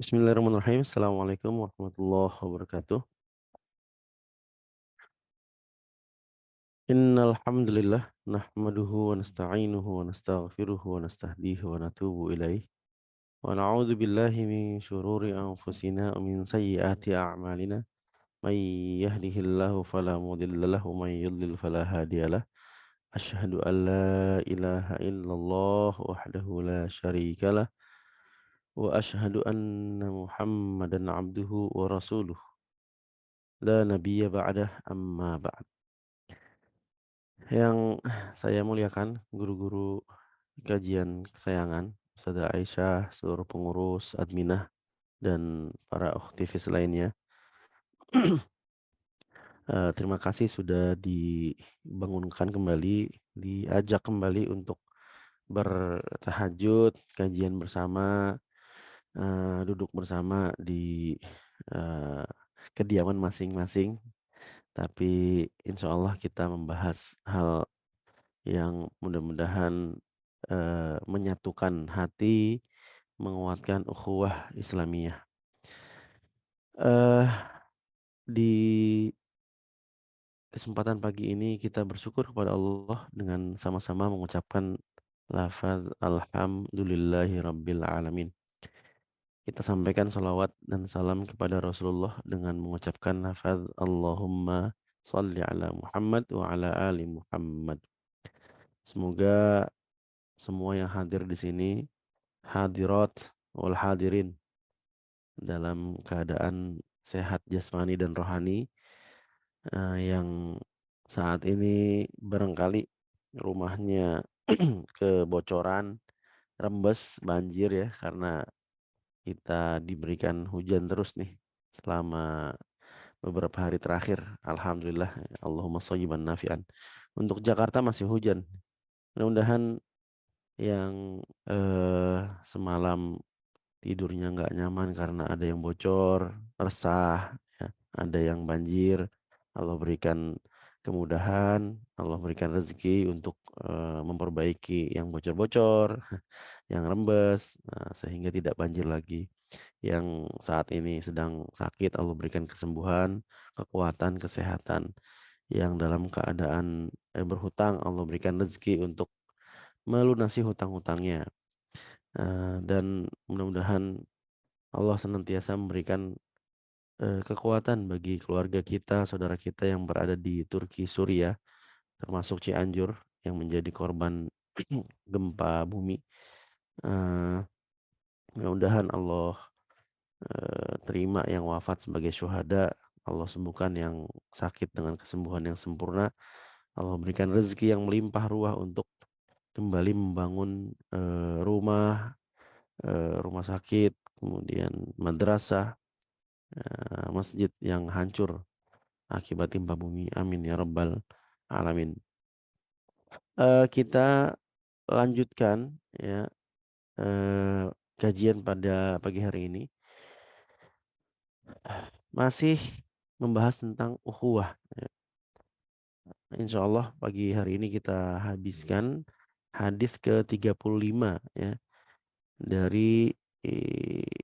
Bismillahirrahmanirrahim. Assalamualaikum warahmatullahi wabarakatuh. Innal hamdalillah nahmaduhu wa nasta'inuhu wa nastaghfiruhu wa nastahdihi wa natubu ilaih. Wa na'udzu billahi min syururi anfusina wa min sayyiati a'malina. May yahdihillahu fala mudilla lahu wa may yudlil fala hadiyalah. Asyhadu an la ilaha illallah wahdahu la syarikalah wa asyhadu anna Muhammadan abduhu wa rasuluh. La nabiyya ba'dah amma ba'd. Yang saya muliakan guru-guru kajian kesayangan, Ustazah Aisyah, seluruh pengurus, adminah, dan para aktivis lainnya. Terima kasih sudah dibangunkan kembali, diajak kembali untuk bertahajud, kajian bersama, duduk bersama di eh, kediaman masing-masing. Tapi insya Allah kita membahas hal yang mudah-mudahan menyatukan hati, menguatkan ukhuwah Islamiyah. Eh, di kesempatan pagi ini kita bersyukur kepada Allah dengan sama-sama mengucapkan lafaz alhamdulillahi rabbil alamin. Kita sampaikan salawat dan salam kepada Rasulullah dengan mengucapkan lafaz Allahumma salli ala Muhammad wa ala ali Muhammad. Semoga semua yang hadir di sini, hadirat wal hadirin, dalam keadaan sehat jasmani dan rohani, yang saat ini barangkali rumahnya kebocoran, rembes, banjir ya, karena kita diberikan hujan terus nih selama beberapa hari terakhir. Alhamdulillah, Allahumma shayyiban nafi'an. Untuk Jakarta masih hujan. Mudah-mudahan yang semalam tidurnya nggak nyaman karena ada yang bocor, resah, ya, ada yang banjir. Allah berikan kemudahan, Allah berikan rezeki untuk memperbaiki yang bocor-bocor, yang rembes, sehingga tidak banjir lagi. Yang saat ini sedang sakit, Allah berikan kesembuhan, kekuatan, kesehatan. Yang dalam keadaan berhutang, Allah berikan rezeki untuk melunasi hutang-hutangnya. Dan mudah-mudahan Allah senantiasa memberikan kekuatan bagi keluarga kita, saudara kita yang berada di Turki, Suriah, termasuk Cianjur yang menjadi korban gempa bumi. Eh, Mudah-mudahan Allah terima yang wafat sebagai syuhada, Allah sembuhkan yang sakit dengan kesembuhan yang sempurna, Allah berikan rezeki yang melimpah ruah untuk kembali membangun rumah sakit, kemudian madrasah, masjid yang hancur akibat timpa bumi. Amin ya rabbal alamin. Kita lanjutkan ya eh, kajian pada pagi hari ini, masih membahas tentang ukhuwah. Insya Allah pagi hari ini kita habiskan hadis ke-35 ya dari eh,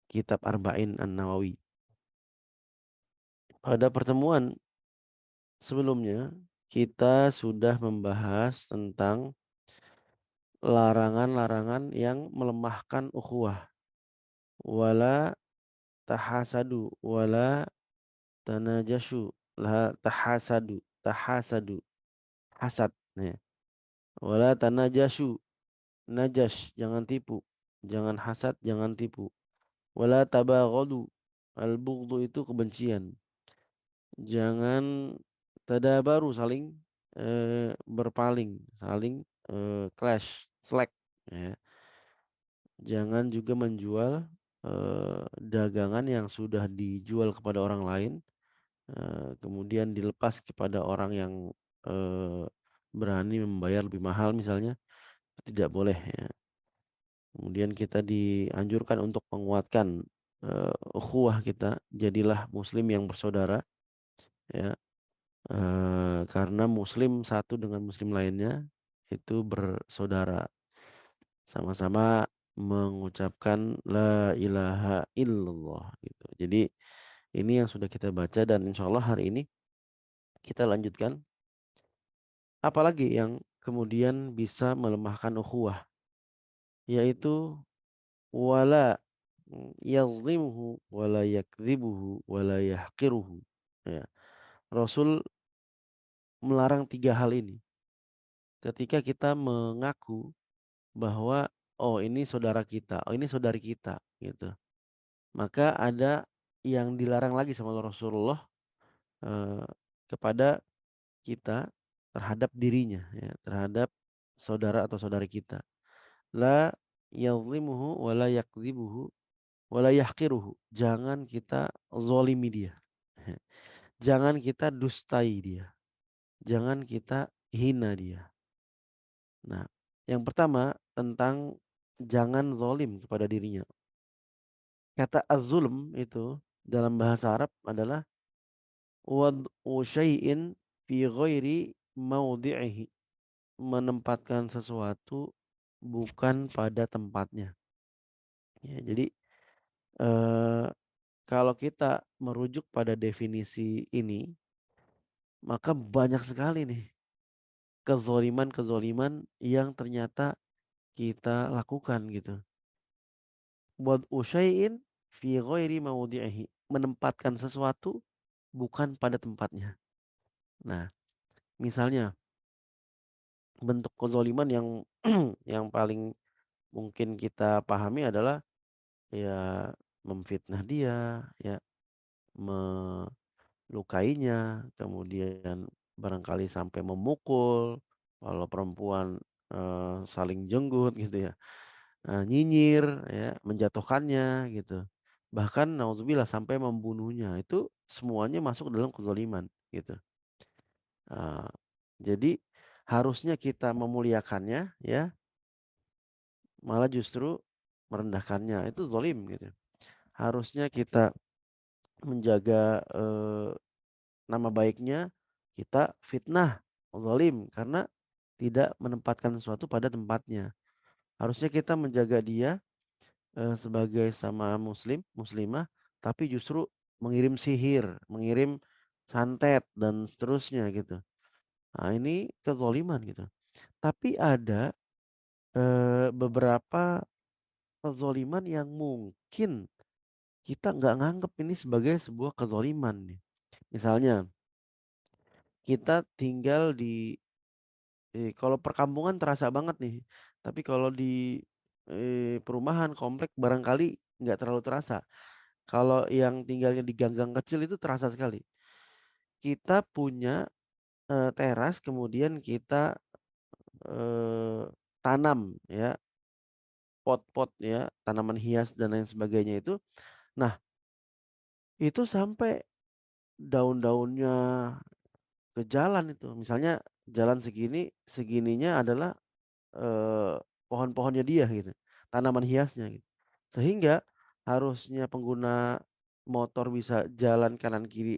kitab Arba'in An-Nawawi. Pada pertemuan sebelumnya kita sudah membahas tentang larangan-larangan yang melemahkan ukhuwah. Wala tahasadu, wala tanajashu, la tahasadu, hasad. Ya. Wala tanajashu, najas, jangan tipu. Jangan hasad, jangan tipu. Wala tabaghadu, al-bughdhu itu kebencian. Jangan tadabaru, saling berpaling, saling clash, slack. Ya. Jangan juga menjual dagangan yang sudah dijual kepada orang lain, kemudian dilepas kepada orang yang eh, berani membayar lebih mahal misalnya, tidak boleh ya. Kemudian kita dianjurkan untuk menguatkan ukhuwah kita, jadilah muslim yang bersaudara ya. Karena muslim satu dengan muslim lainnya itu bersaudara, sama-sama mengucapkan la ilaha illallah gitu. Jadi ini yang sudah kita baca dan insya Allah hari ini kita lanjutkan. Apalagi yang kemudian bisa melemahkan ukhuwah, yaitu wala yazlimuhu wala yakdzibuhu wala yahqiruhu. Ya. Rasul melarang tiga hal ini. Ketika kita mengaku bahwa oh ini saudara kita, oh ini saudari kita gitu. Maka ada yang dilarang lagi sama Rasulullah eh, kepada kita terhadap dirinya ya, terhadap saudara atau saudari kita. La yazlimuhu wa la yakdzibuhu wa la yahqiruhu. Jangan kita zolimi dia. Jangan kita dustai dia. Jangan kita hina dia. Nah, yang pertama tentang jangan zolim kepada dirinya. Kata az-zulm itu dalam bahasa Arab adalah wad'u syai'in fi ghairi maudhi'ihi. Menempatkan sesuatu bukan pada tempatnya. Ya, jadi eh, kalau kita merujuk pada definisi ini, maka banyak sekali nih kezoliman-kezoliman yang ternyata kita lakukan gitu. Buat usyai'in fi ghairi maudhi'ihi. Menempatkan sesuatu bukan pada tempatnya. Nah, misalnya bentuk kezoliman yang yang paling mungkin kita pahami adalah ya memfitnah dia, ya melukainya, kemudian barangkali sampai memukul, kalau perempuan saling jenggut gitu ya, nyinyir, ya menjatuhkannya gitu. Bahkan nauzubillah sampai membunuhnya itu semuanya masuk dalam kezaliman gitu. Eh, jadi harusnya kita memuliakannya ya, malah justru merendahkannya itu zalim gitu. Harusnya kita menjaga nama baiknya, kita fitnah, zalim karena tidak menempatkan sesuatu pada tempatnya. Harusnya kita menjaga dia sebagai sama muslim, muslimah, tapi justru mengirim sihir, mengirim santet dan seterusnya gitu. Nah, ini kezaliman gitu. Tapi ada beberapa kezaliman yang mungkin kita nggak nganggep ini sebagai sebuah kezaliman nih. Misalnya kita tinggal di kalau perkampungan terasa banget nih. Tapi kalau di perumahan komplek barangkali nggak terlalu terasa. Kalau yang tinggalnya di gang-gang kecil itu terasa sekali. Kita punya teras kemudian kita eh, tanam ya pot-pot ya tanaman hias dan lain sebagainya itu. Nah, itu sampai daun-daunnya ke jalan itu. Misalnya jalan segini, segininya adalah pohon-pohonnya dia gitu, tanaman hiasnya gitu. Sehingga harusnya pengguna motor bisa jalan kanan kiri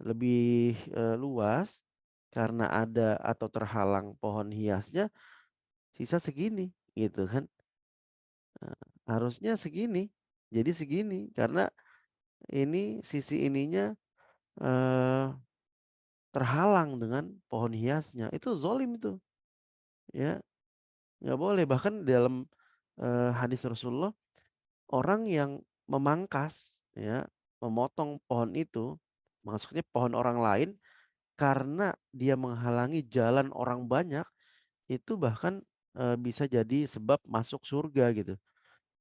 lebih luas karena ada atau terhalang pohon hiasnya, sisa segini gitu kan. Nah, harusnya segini. Jadi segini karena ini sisi ininya eh, terhalang dengan pohon hiasnya. Itu zolim itu. Ya, nggak boleh. Bahkan dalam hadis Rasulullah orang yang memangkas ya, memotong pohon itu, maksudnya pohon orang lain karena dia menghalangi jalan orang banyak, itu bahkan bisa jadi sebab masuk surga gitu,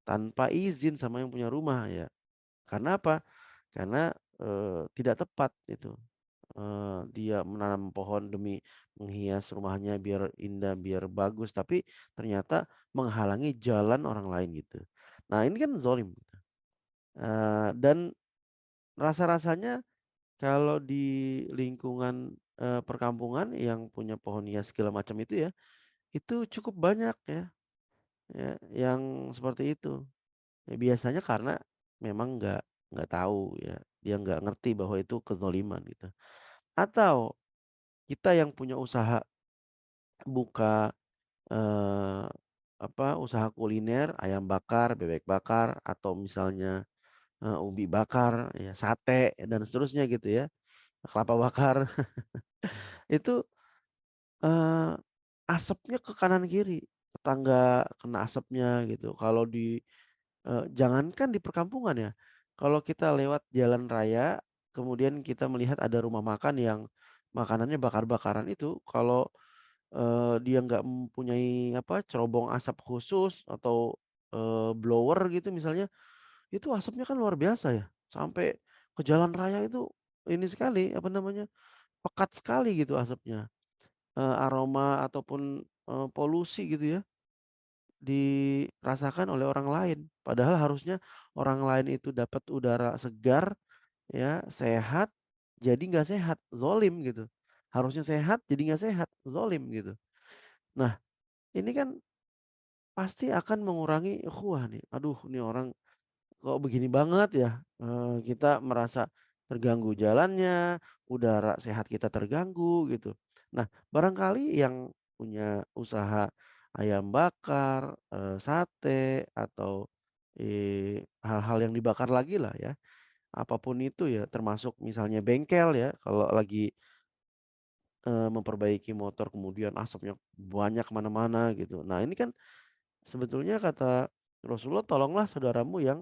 tanpa izin sama yang punya rumah ya. Karena apa? Karena tidak tepat itu. Dia menanam pohon demi menghias rumahnya biar indah, biar bagus, tapi ternyata menghalangi jalan orang lain gitu. Nah, ini kan zolim. Dan rasa-rasanya kalau di lingkungan perkampungan yang punya pohon hias segala macam itu ya, itu cukup banyak ya, ya yang seperti itu. Ya, biasanya karena memang nggak tahu ya, dia nggak ngerti bahwa itu kezaliman gitu. Atau kita yang punya usaha buka eh, usaha kuliner, ayam bakar, bebek bakar, atau misalnya, ubi bakar, ya, sate dan seterusnya gitu ya, kelapa bakar, itu, eee, asapnya ke kanan kiri, tetangga kena asapnya gitu. Kalau jangankan di perkampungan ya, kalau kita lewat jalan raya, kemudian kita melihat ada rumah makan yang makanannya bakar-bakaran itu, kalau, dia nggak mempunyai cerobong asap khusus atau, blower gitu misalnya, itu asapnya kan luar biasa ya, sampai ke jalan raya itu ini sekali, pekat sekali gitu asapnya, aroma ataupun, polusi gitu ya, dirasakan oleh orang lain. Padahal harusnya orang lain itu dapat udara segar, ya, sehat, jadi nggak sehat, zolim gitu. Harusnya sehat, jadi nggak sehat, zolim gitu. Nah, ini kan pasti akan mengurangi ukhuwah nih. Aduh, ini orang kok begini banget ya, kita merasa terganggu jalannya, udara sehat kita terganggu gitu. Nah, barangkali yang punya usaha ayam bakar, sate atau, hal-hal yang dibakar lagi lah ya, apapun itu ya, termasuk misalnya bengkel ya, kalau lagi, memperbaiki motor kemudian asapnya banyak ke mana-mana gitu. Nah, ini kan sebetulnya kata Rasulullah, "Tolonglah saudaramu yang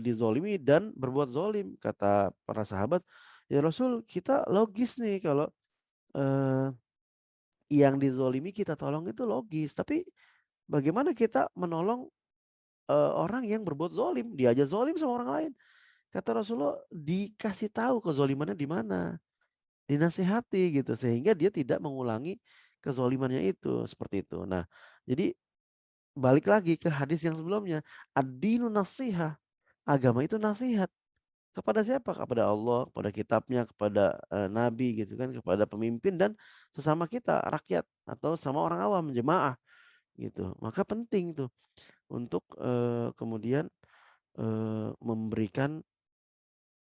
dizolimi dan berbuat zolim." Kata para sahabat, "Ya Rasul, kita logis nih kalau, eee, yang dizolimi kita tolong itu logis, tapi bagaimana kita menolong, orang yang berbuat zolim? Dia aja zolim sama orang lain." Kata Rasulullah, "Dikasih tahu kezolimannya di mana, dinasihati gitu, sehingga dia tidak mengulangi kezolimannya itu," seperti itu. Nah, jadi balik lagi ke hadis yang sebelumnya, ad-dinu nasihah, agama itu nasihat. Kepada siapa? Kepada Allah, kepada kitabnya, kepada, nabi gitu kan, kepada pemimpin dan sesama kita, rakyat atau sama orang awam, jemaah gitu. Maka penting tuh untuk, kemudian, memberikan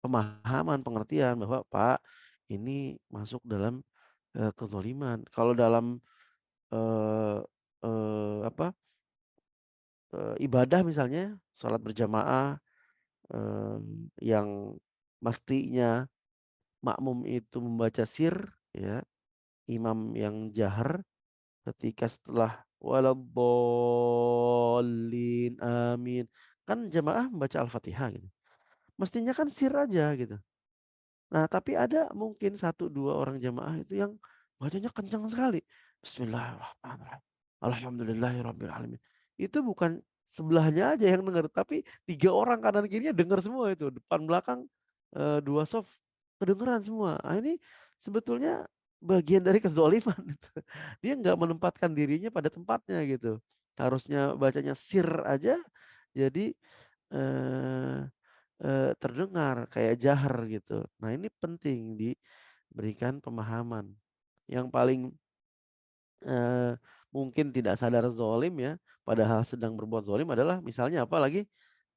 pemahaman, pengertian bahwa, "Pak, ini masuk dalam, kezaliman." Kalau dalam, eee eee, apa, ibadah misalnya, sholat berjamaah, yang mestinya makmum itu membaca sir, ya, imam yang jahar ketika setelah "Waladhdallin, amin." Kan jamaah membaca Al-Fatihah gitu. Mestinya kan sir aja gitu. Nah, tapi ada mungkin satu 2 orang jamaah itu yang bacanya kencang sekali. Bismillahirrahmanirrahim. Alhamdulillahirabbil alamin. Itu bukan sebelahnya aja yang dengar, tapi 3 orang kanan kirinya dengar semua itu. Depan belakang, 2 shaf kedengeran semua. Ah, ini sebetulnya bagian dari kezaliman itu. Dia nggak menempatkan dirinya pada tempatnya gitu. Harusnya bacanya sir aja jadi, eee terdengar kayak jahar gitu. Nah, ini penting diberikan pemahaman. Yang paling, eee, mungkin tidak sadar zolim ya, padahal sedang berbuat zolim adalah misalnya apalagi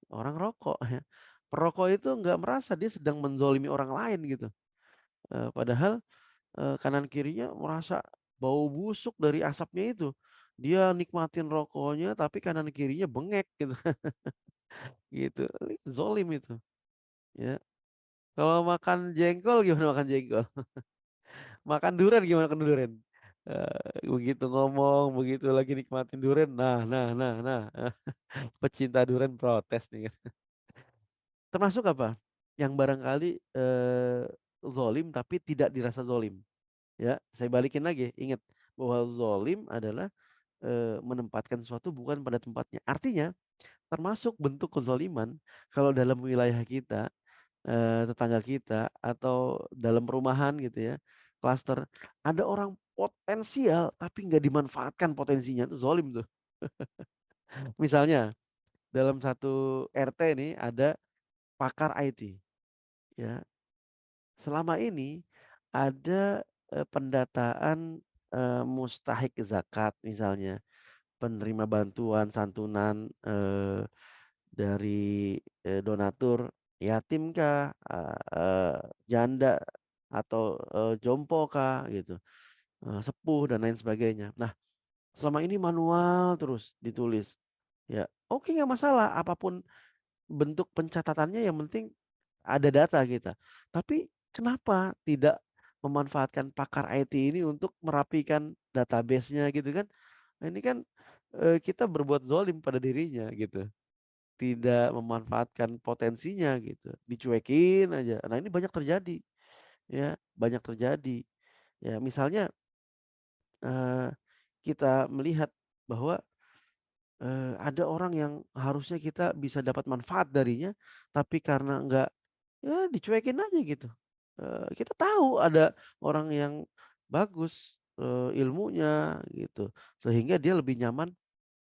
orang rokok ya. Perokok itu nggak merasa dia sedang menzolimi orang lain gitu, padahal, kanan kirinya merasa bau busuk dari asapnya itu. Dia nikmatin rokoknya tapi kanan kirinya bengek gitu, gitu. Zolim itu, ya. Kalau makan jengkol gimana makan jengkol? Makan durian gimana makan durian? Begitu ngomong, begitu lagi nikmatin durian, nah, pecinta durian protes nih kan. Termasuk apa? Yang barangkali, zolim tapi tidak dirasa zolim, ya. Saya balikin lagi, ingat bahwa zolim adalah, menempatkan sesuatu bukan pada tempatnya. Artinya termasuk bentuk kezoliman kalau dalam wilayah kita, tetangga kita atau dalam perumahan gitu ya, klaster, ada orang potensial tapi nggak dimanfaatkan potensinya, itu zolim tuh. Misalnya dalam satu RT nih ada pakar IT ya, selama ini ada, pendataan, mustahik zakat misalnya, penerima bantuan santunan, dari, donatur yatim kah, janda atau, jompo kah gitu, sepuh dan lain sebagainya. Nah, Selama ini manual terus ditulis. Ya, oke nggak masalah, apapun bentuk pencatatannya yang penting ada data kita. Tapi kenapa tidak memanfaatkan pakar IT ini untuk merapikan database-nya gitu kan? Nah, ini kan, kita berbuat zolim pada dirinya gitu. Tidak memanfaatkan potensinya gitu, dicuekin aja. Nah, ini banyak terjadi, ya, banyak terjadi. Ya, misalnya, eee, kita melihat bahwa ada orang yang harusnya kita bisa dapat manfaat darinya, tapi karena enggak, ya dicuekin aja gitu. Kita tahu ada orang yang bagus, ilmunya gitu, sehingga dia lebih nyaman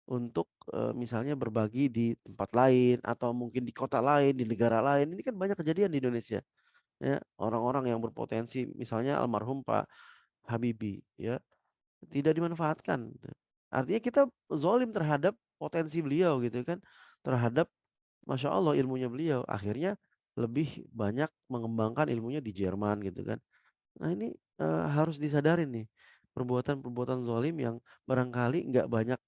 untuk, misalnya berbagi di tempat lain atau mungkin di kota lain, di negara lain. Ini kan banyak kejadian di Indonesia, ya. Orang-orang yang berpotensi, misalnya almarhum Pak Habibie, ya. Tidak dimanfaatkan gitu. Artinya kita zolim terhadap potensi beliau gitu kan, terhadap Masya Allah ilmunya beliau. Akhirnya lebih banyak mengembangkan ilmunya di Jerman gitu kan. Nah ini, harus disadarin nih, perbuatan-perbuatan zolim yang barangkali nggak banyak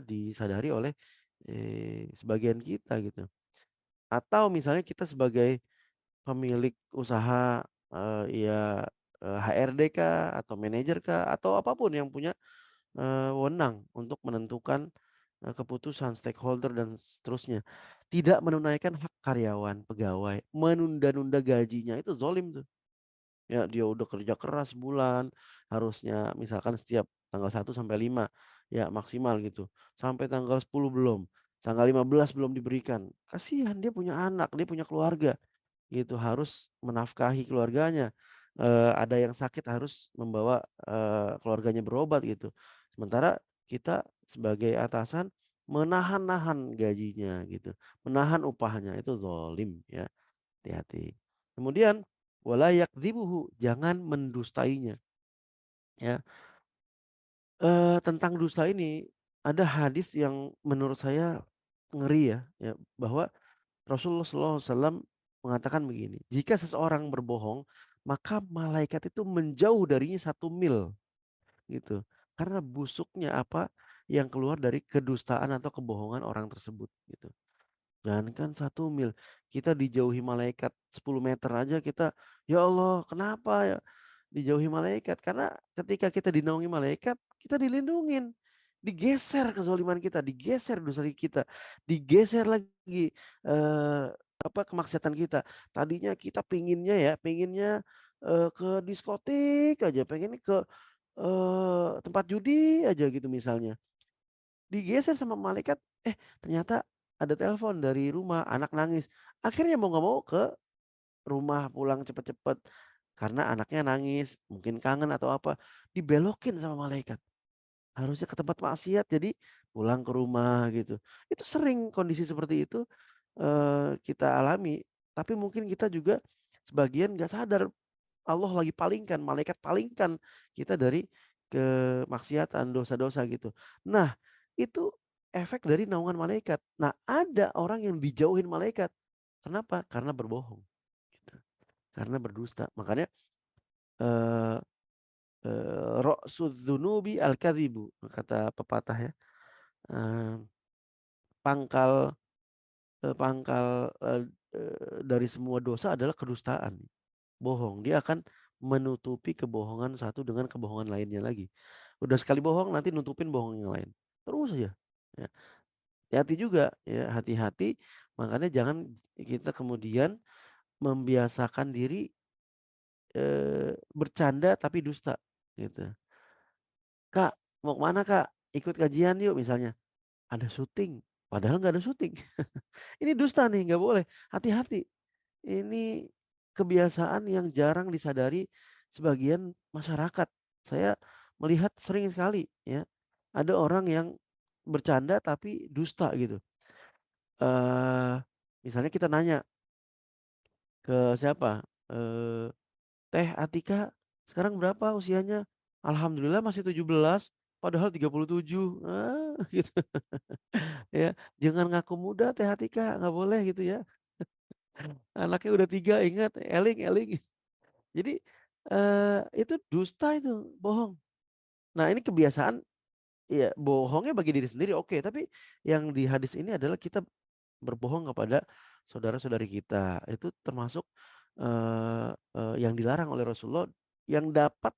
disadari oleh, sebagian kita gitu. Atau misalnya kita sebagai pemilik usaha, ya, HRD kah, atau manajer kah, atau apapun yang punya, wewenang untuk menentukan, keputusan stakeholder dan seterusnya. Tidak menunaikan hak karyawan, pegawai, menunda-nunda gajinya itu zolim tuh. Ya dia udah kerja keras sebulan, harusnya misalkan setiap tanggal 1 sampai 5 ya maksimal gitu, sampai tanggal 10 belum, tanggal 15 belum diberikan. Kasihan dia punya anak, dia punya keluarga. Gitu, harus menafkahi keluarganya, ada yang sakit harus membawa, keluarganya berobat gitu. Sementara kita sebagai atasan menahan-nahan gajinya gitu, menahan upahnya, itu zalim ya, hati-hati. Kemudian wala yakdzibuhu, jangan mendustainya ya. Tentang dusta ini ada hadis yang menurut saya ngeri ya, bahwa Rasulullah SAW mengatakan begini, jika seseorang berbohong, maka malaikat itu menjauh darinya 1 mil gitu. Karena busuknya apa yang keluar dari kedustaan atau kebohongan orang tersebut gitu. Jangankan 1 mil, kita dijauhi malaikat 10 meter aja kita, ya Allah kenapa ya dijauhi malaikat? Karena ketika kita dinaungi malaikat, kita dilindungin. Digeser kezoliman kita, digeser dosa kita, digeser lagi kemaksiatan kita. Tadinya kita pengennya ke diskotik aja, pengennya ke tempat judi aja gitu misalnya. Digeser sama malaikat, ternyata ada telepon dari rumah, anak nangis. Akhirnya mau nggak mau ke rumah pulang cepet-cepet. Karena anaknya nangis, mungkin kangen atau apa, dibelokin sama malaikat. Harusnya ke tempat maksiat, jadi pulang ke rumah gitu. Itu sering kondisi seperti itu, kita alami. Tapi mungkin kita juga sebagian nggak sadar, Allah lagi palingkan, malaikat palingkan kita dari kemaksiatan, dosa-dosa gitu. Nah, itu efek dari naungan malaikat. Nah, ada orang yang dijauhin malaikat. Kenapa? Karena berbohong, gitu. Karena berdusta. Makanya, eee "Ra'sudz dzunubi al-kadzibu," kata pepatah ya, eee, pangkal pangkal, dari semua dosa adalah kedustaan, bohong. Dia akan menutupi kebohongan satu dengan kebohongan lainnya lagi. Udah sekali bohong nanti nutupin bohong yang lain, terus aja, ya. Hati-hati juga ya, hati-hati makanya jangan kita kemudian membiasakan diri, bercanda tapi dusta, gitu. "Kak, mau ke mana Kak? Ikut kajian yuk," misalnya. Ada syuting, padahal nggak ada syuting. Ini dusta nih, nggak boleh. Hati-hati. Ini kebiasaan yang jarang disadari sebagian masyarakat. Saya melihat sering sekali ya, ada orang yang bercanda tapi dusta gitu. Eee, Misalnya kita nanya ke siapa, "Teh Atika sekarang berapa usianya?" "Alhamdulillah masih 17, padahal 37." Gitu ya. "Jangan ngaku muda Teh Atika, nggak boleh," gitu ya. "Anaknya udah 3 ingat, eling eling." Jadi, itu dusta itu, bohong. Nah ini kebiasaan, ya bohongnya bagi diri sendiri oke, tapi yang di hadis ini adalah kita berbohong kepada saudara-saudari kita. Itu termasuk, yang dilarang oleh Rasulullah yang dapat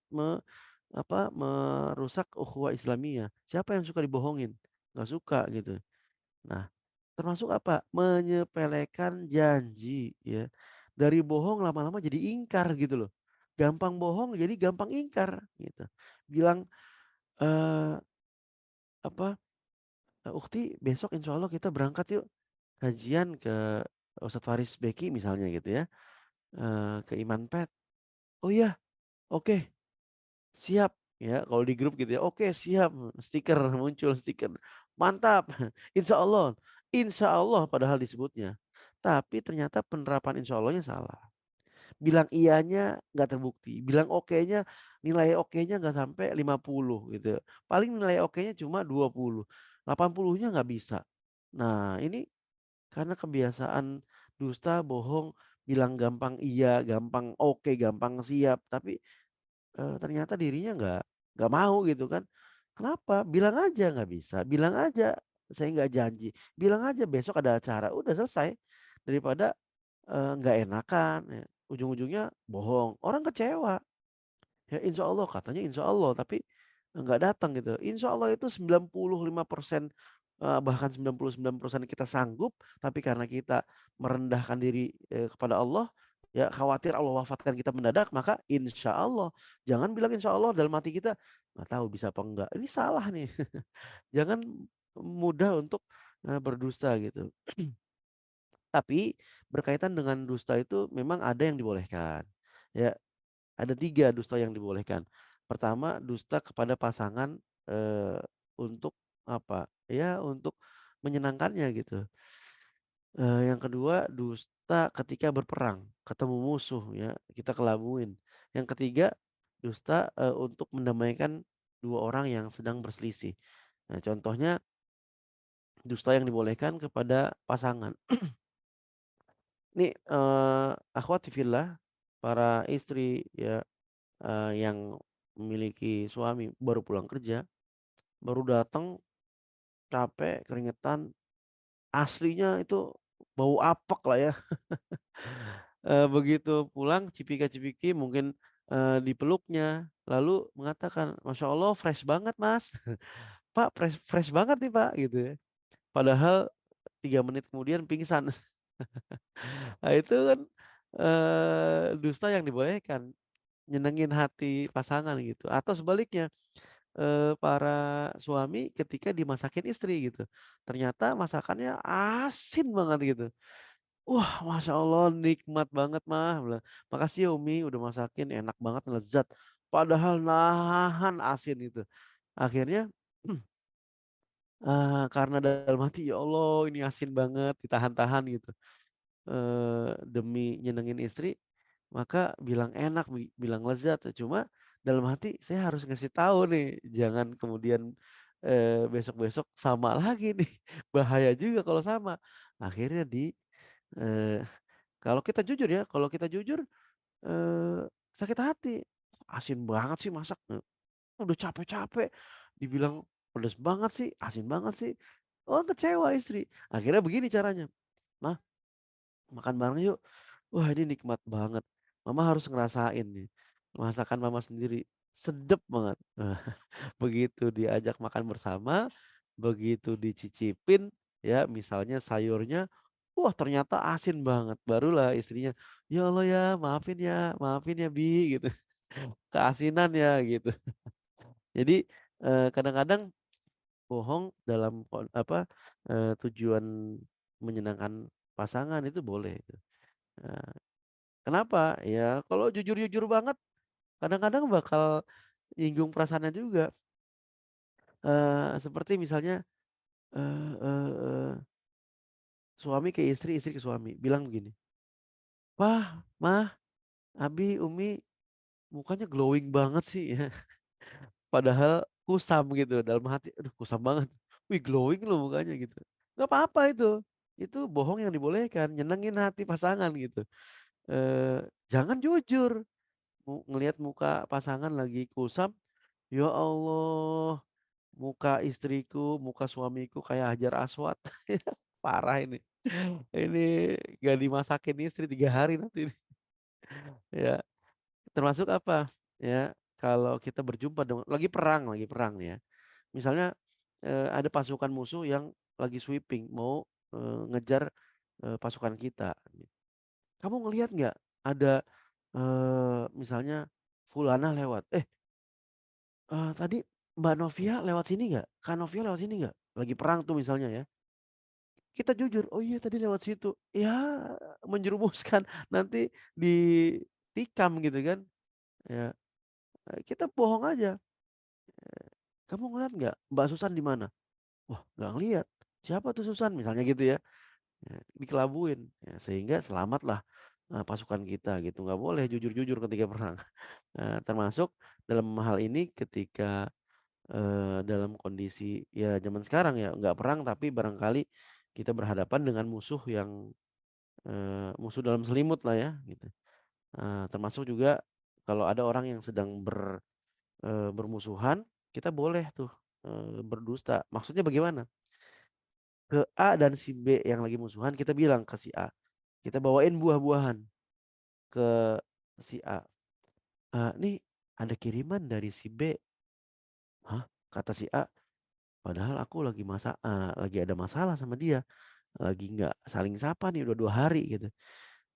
merusak ukhuwah Islamiyah. Siapa yang suka dibohongin? Nggak suka gitu. Nah, termasuk apa? Menyepelekan janji ya. Dari bohong lama-lama jadi ingkar gitu loh. Gampang bohong jadi gampang ingkar gitu. Bilang, eee, apa, "Ukhti besok insya Allah kita berangkat yuk kajian ke Ustadz Faris Beki," misalnya gitu ya, ke Imanpet. "Oh iya, oke, siap." Ya kalau di grup gitu ya, "Oke siap." Stiker muncul stiker, "Mantap, insya Allah padahal disebutnya. Tapi ternyata penerapan insya Allahnya salah. Bilang iyanya nggak terbukti, bilang okenya, nilai okenya nggak sampai 50 gitu. Paling nilai okenya cuma 20, 80-nya nggak bisa. Nah ini karena kebiasaan dusta, bohong, bilang gampang iya, gampang oke, gampang siap, tapi, ternyata dirinya nggak mau gitu kan. Kenapa? Bilang aja nggak bisa, bilang aja saya nggak janji, bilang aja besok ada acara, udah selesai. Daripada, nggak enakan ya, ujung-ujungnya bohong, orang kecewa. Ya insya Allah katanya insya Allah tapi nggak datang gitu. Insya Allah itu 95%, bahkan 99% kita sanggup, tapi karena kita merendahkan diri, kepada Allah, ya khawatir Allah wafatkan kita mendadak, maka insya Allah. Jangan bilang insya Allah dalam hati kita, nggak tahu bisa apa enggak, ini salah nih. Jangan mudah untuk, berdusta gitu. Tapi berkaitan dengan dusta itu memang ada yang dibolehkan. Ya, ada 3 dusta yang dibolehkan. Pertama, dusta kepada pasangan, untuk apa, ya untuk menyenangkannya gitu. Yang kedua, dusta ketika berperang, ketemu musuh ya, kita kelabuin. Yang ketiga, dusta, untuk mendamaikan 2 orang yang sedang berselisih. Nah, contohnya dusta yang dibolehkan kepada pasangan. Nih, akhwati fillah, para istri ya, yang memiliki suami baru pulang kerja, baru datang, capek, keringetan, aslinya itu bau apek lah ya. Begitu pulang cipika-cipiki mungkin, dipeluknya, lalu mengatakan, "Masya Allah fresh banget Mas." "Pak fresh fresh banget nih Pak," gitu ya. Padahal 3 menit kemudian pingsan. Nah itu kan, dusta yang dibolehkan, nyenengin hati pasangan gitu. Atau sebaliknya, para suami ketika dimasakin istri gitu. Ternyata masakannya asin banget gitu. "Wah, masya Allah nikmat banget Mah," bilang, "makasih ya Umi udah masakin enak banget lezat." Padahal nahan asin itu. Akhirnya, karena dalam hati, "Ya Allah ini asin banget," ditahan-tahan gitu, demi nyenengin istri, maka bilang enak, bilang lezat, cuma dalam hati saya harus ngasih tahu nih, jangan kemudian, besok-besok sama lagi nih, bahaya juga kalau sama. Akhirnya eee, kalau kita jujur ya, kalau kita jujur, sakit hati, "Asin banget sih masak," udah capek-capek dibilang, "Pedes banget sih, asin banget sih." Orang kecewa istri. Akhirnya begini caranya, "Mah, makan bareng yuk." Wah ini nikmat banget. Mama harus ngerasain nih, masakan mama sendiri, sedep banget. Begitu diajak makan bersama, begitu dicicipin, ya misalnya sayurnya, wah ternyata asin banget. Barulah istrinya, "Ya Allah maafin ya Bi," gitu, "keasinan ya," gitu. Jadi, kadang-kadang bohong dalam tujuan menyenangkan pasangan itu boleh, eee, kenapa? Ya kalau jujur-jujur banget kadang-kadang bakal nyinggung perasaannya juga, seperti misalnya, eee eee eee, suami ke istri, istri ke suami bilang begini, "Wah, Mah, Abi, Umi mukanya glowing banget sih ya." Padahal kusam gitu dalam hati, "Aduh kusam banget, wih glowing loh mukanya," gitu. Nggak apa-apa itu bohong yang dibolehkan, nyenengin hati pasangan gitu. Jangan jujur, ngelihat muka pasangan lagi kusam, Ya Allah, muka istriku, muka suamiku kayak Hajar Aswad. Parah ini. Ini gak dimasakin istri 3 hari nanti ini. Ya, termasuk apa, ya, kalau kita berjumpa dengan lagi perang nih ya. Misalnya, ada pasukan musuh yang lagi sweeping mau, ngejar, pasukan kita. Kamu ngelihat nggak ada, misalnya fulanah lewat, tadi Mbak Novia lewat sini nggak? Kak Novia lewat sini nggak? Lagi perang tuh misalnya ya. Kita jujur, "Oh iya tadi lewat situ." Ya menjerumuskan nanti ditikam gitu kan. Ya, kita bohong aja, "Kamu ngeliat nggak Mbak Susan di mana?" "Wah nggak ngeliat." "Siapa tuh Susan?" Misalnya gitu ya. Dikelabuin, ya sehingga selamatlah, pasukan kita gitu. Nggak boleh jujur-jujur ketika perang. Termasuk dalam hal ini ketika, dalam kondisi ya zaman sekarang ya, nggak perang tapi barangkali kita berhadapan dengan musuh yang, musuh dalam selimut lah ya gitu. Termasuk juga kalau ada orang yang sedang bermusuhan, kita boleh tuh, berdusta. Maksudnya bagaimana? Ke A dan si B yang lagi musuhan kita bilang ke si A, kita bawain buah-buahan ke si A, "Nih ada kiriman dari si B." "Hah?" Kata si A, "Padahal aku lagi ada masalah sama dia, lagi nggak saling sapa nih udah 2 hari," gitu.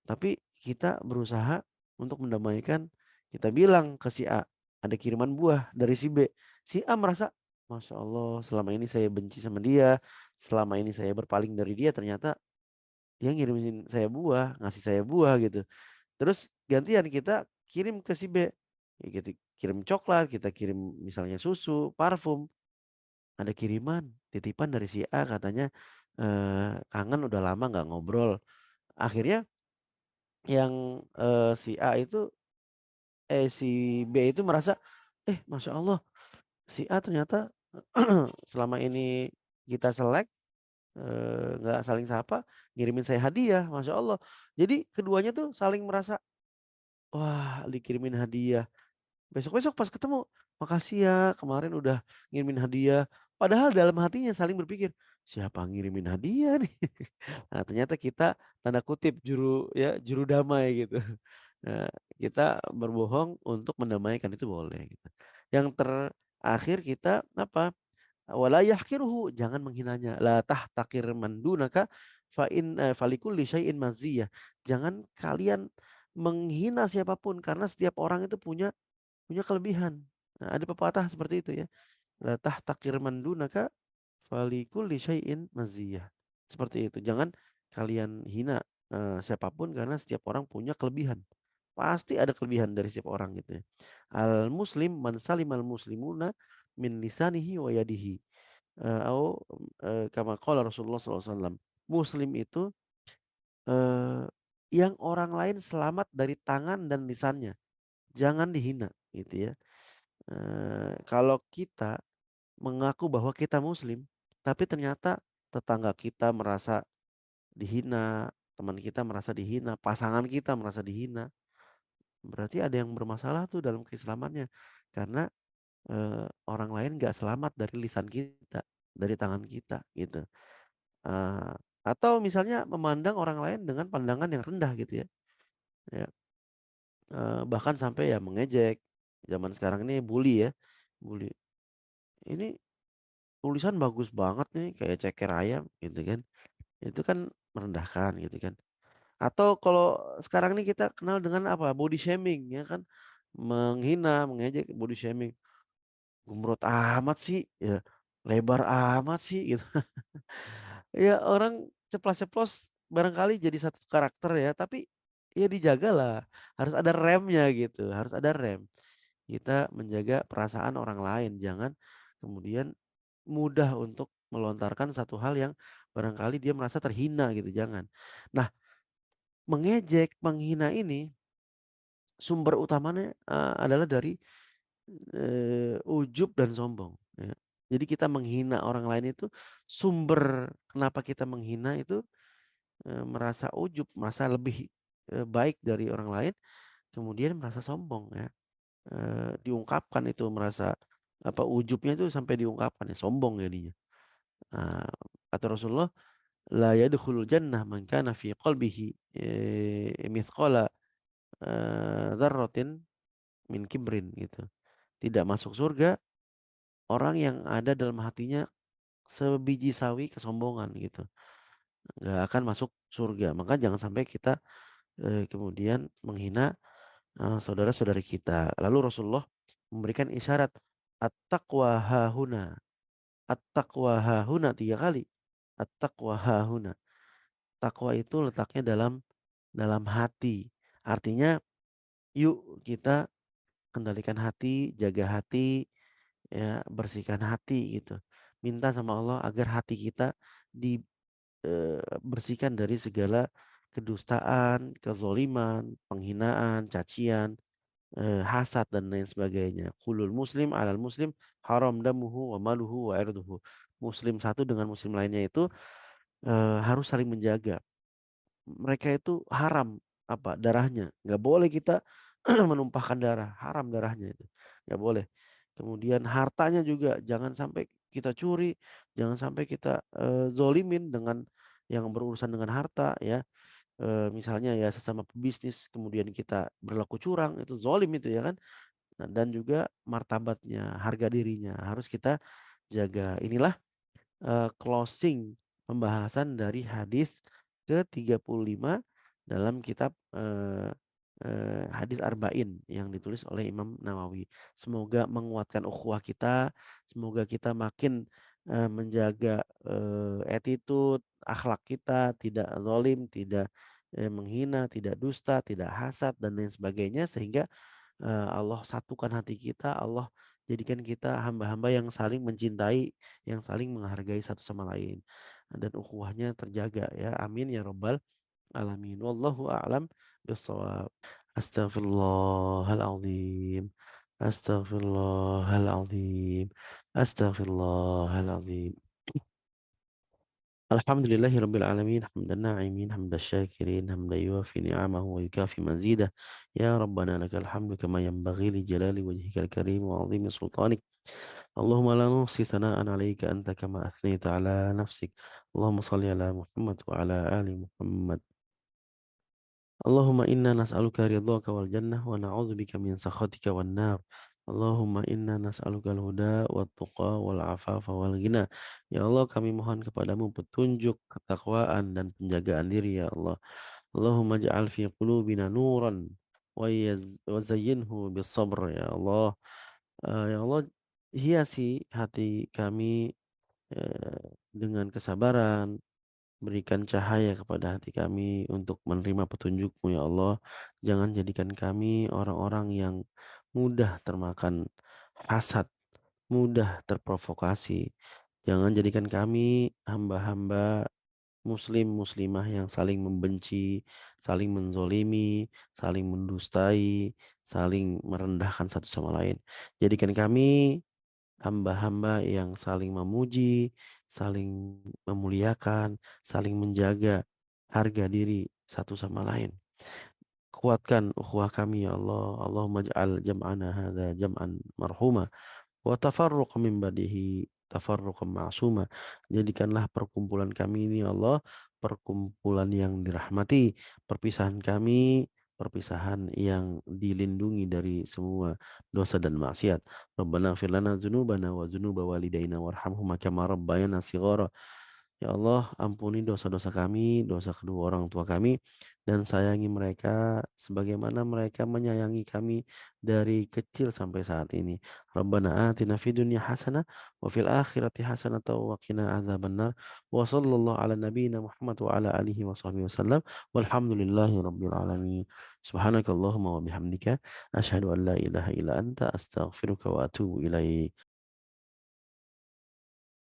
Tapi kita berusaha untuk mendamaikan, kita bilang ke si A, "Ada kiriman buah dari si B." Si A merasa, "Masya Allah selama ini saya benci sama dia, selama ini saya berpaling dari dia, ternyata dia ngirimin saya buah, ngasih saya buah," gitu. Terus gantian kita kirim ke si B, ya kita kirim coklat, kita kirim misalnya susu, parfum, ada kiriman titipan dari si A katanya, kangen udah lama nggak ngobrol. Akhirnya yang, si B itu merasa, Masya Allah si A ternyata selama ini kita selek, nggak saling sapa, ngirimin saya hadiah, Masya Allah. Jadi keduanya tuh saling merasa, wah dikirimin hadiah. Besok-besok pas ketemu, "Makasih ya kemarin udah ngirimin hadiah." Padahal dalam hatinya saling berpikir, "Siapa ngirimin hadiah nih?" Nah, ternyata kita tanda kutip juru damai gitu. Nah, kita berbohong untuk mendamaikan itu boleh gitu. Yang terakhir kita apa, wala yahqiruhu, jangan menghinanya. La tahtakir man dunaka falikulli syai'in maziyah. Jangan kalian menghina siapapun karena setiap orang itu punya kelebihan. Nah, ada pepatah seperti itu ya, "La tahtakir man dunaka falikulli syai'in maziyah." Seperti itu. Jangan kalian hina, siapa karena setiap orang punya kelebihan. Pasti ada kelebihan dari setiap orang gitu ya. Al muslim man salimal muslimuna min lisanihi wa yadihi. Kama qala Rasulullah SAW. Muslim itu, eee, yang orang lain selamat dari tangan dan lisannya, jangan dihina gitu ya. Kalau kita mengaku bahwa kita muslim, tapi ternyata tetangga kita merasa dihina, teman kita merasa dihina, pasangan kita merasa dihina, berarti ada yang bermasalah tuh dalam keislamannya. Karena, orang lain nggak selamat dari lisan kita, dari tangan kita gitu. Eee, atau misalnya memandang orang lain dengan pandangan yang rendah gitu ya, ya, bahkan sampai ya mengejek. Zaman sekarang ini bully ya, bully. "Ini tulisan bagus banget nih kayak ceker ayam," gitu kan. Itu kan merendahkan gitu kan. Atau kalau sekarang ini kita kenal dengan apa, body shaming ya kan, menghina, mengejek, body shaming, "Gembrot amat sih," ya, "lebar amat sih," gitu. Ya orang ceplas-ceplos barangkali jadi satu karakter ya, tapi ya dijagalah, harus ada remnya gitu, harus ada rem. Kita menjaga perasaan orang lain, jangan kemudian mudah untuk melontarkan satu hal yang barangkali dia merasa terhina gitu, jangan. Nah, mengejek, menghina ini sumber utamanya, adalah dari, ujub dan sombong, ya. Jadi kita menghina orang lain itu sumber kenapa kita menghina itu, merasa ujub, merasa lebih, baik dari orang lain, kemudian merasa sombong ya, diungkapkan itu merasa apa ujubnya itu sampai diungkapkan ya, sombong jadinya. Nah, kata Rasulullah, la yadkhulul jannah man kana fi qalbihi mithqala dzarratin min kibrin gitu. Tidak masuk surga orang yang ada dalam hatinya sebiji sawi kesombongan gitu. Nggak akan masuk surga. Maka jangan sampai kita kemudian menghina saudara-saudari kita. Lalu Rasulullah memberikan isyarat at-taqwa hahuna. At-taqwa hahuna 3 kali. At-taqwa hahuna. Takwa itu letaknya dalam hati. Artinya yuk kita kendalikan hati, jaga hati, ya, bersihkan hati gitu. Minta sama Allah agar hati kita dibersihkan dari segala kedustaan, kezoliman, penghinaan, cacian, hasad dan lain sebagainya. Kulul muslim alal muslim haram damuhu wa maluhu wa irduhu. Muslim satu dengan muslim lainnya itu harus saling menjaga. Mereka itu haram apa darahnya. Nggak boleh kita menumpahkan darah, haram darahnya itu. Nggak boleh. Kemudian hartanya juga jangan sampai kita curi, jangan sampai kita zolimin dengan yang berurusan dengan harta ya. Misalnya ya sesama pebisnis kemudian kita berlaku curang itu zolim itu ya kan. Nah, dan juga martabatnya, harga dirinya harus kita jaga. Inilah closing pembahasan dari hadis ke-35 dalam kitab hadis Arba'in yang ditulis oleh Imam Nawawi. Semoga menguatkan ukhuwah kita, semoga kita makin menjaga attitude, akhlak kita, tidak zalim, tidak menghina, tidak dusta, tidak hasad dan lain sebagainya sehingga Allah satukan hati kita, Allah jadikan kita hamba-hamba yang saling mencintai, yang saling menghargai satu sama lain. Dan ukhuwahnya terjaga ya. Amin ya rabbal alamin. Wallahu a'lam bissawab. Astaghfirullahaladzim. Astaghfirullahaladzim. Astaghfirullahaladzim. Alhamdulillahi rabbil alamin hamdan na'imin hamdan syakirin hamdan yuafi ni'amahu wa yukafi mazidah ya rabbana lakal hamdu kama yanbaghi li jalali wajhikal karim wa 'azimi sultanik Allahumma la nuhsi thana'an 'alaika anta kama athnayta 'ala nafsik Allahumma shalli 'ala Muhammad wa 'ala ali Muhammad Allahumma inna nas'aluka ridhaka wal jannah wa na'udzubika min sakhatika wan nar. Allahumma inna nas'aluka al-huda wat tuqa wal afafa wal ghina. Ya Allah kami mohon kepadamu petunjuk, ketakwaan dan penjagaan diri ya Allah. Allahumma ja'al fi qulubina nuran wa zayyinhu bis sabr ya Allah. Ya Allah hiasi hati kami dengan kesabaran, berikan cahaya kepada hati kami untuk menerima petunjuk-Mu ya Allah. Jangan jadikan kami orang-orang yang mudah termakan hasad, mudah terprovokasi. Jangan jadikan kami hamba-hamba muslim muslimah yang saling membenci, saling menzolimi, saling mendustai, saling merendahkan satu sama lain. Jadikan kami hamba-hamba yang saling memuji, saling memuliakan, saling menjaga harga diri satu sama lain. Kuatkan ukhuwah kami ya Allah. Allahumma ja'al jam'ana hadza jam'an marhuma wa tafarruq min ba'dihi tafarruqan ma'suma. Jadikanlah perkumpulan kami ini ya Allah perkumpulan yang dirahmati, perpisahan kami perpisahan yang dilindungi dari semua dosa dan maksiat. Rabbana ighfir lana dzunubana wa dzunuba walidaina warhamhuma kama rabbayana shighara. Ya Allah, ampuni dosa-dosa kami, dosa kedua orang tua kami, dan sayangi mereka sebagaimana mereka menyayangi kami dari kecil sampai saat ini. Rabbana atina fid dunya hasanah wa fil akhirati hasanah wa qina adzabannar. Wa sallallahu ala nabiyyina Muhammad wa ala alihi wa sahbihi wasallam. Walhamdulillahi rabbil alamin. Subhanakallahumma wa bihamdika asyhadu an la ilaha illa anta astaghfiruka wa atubu ilaik.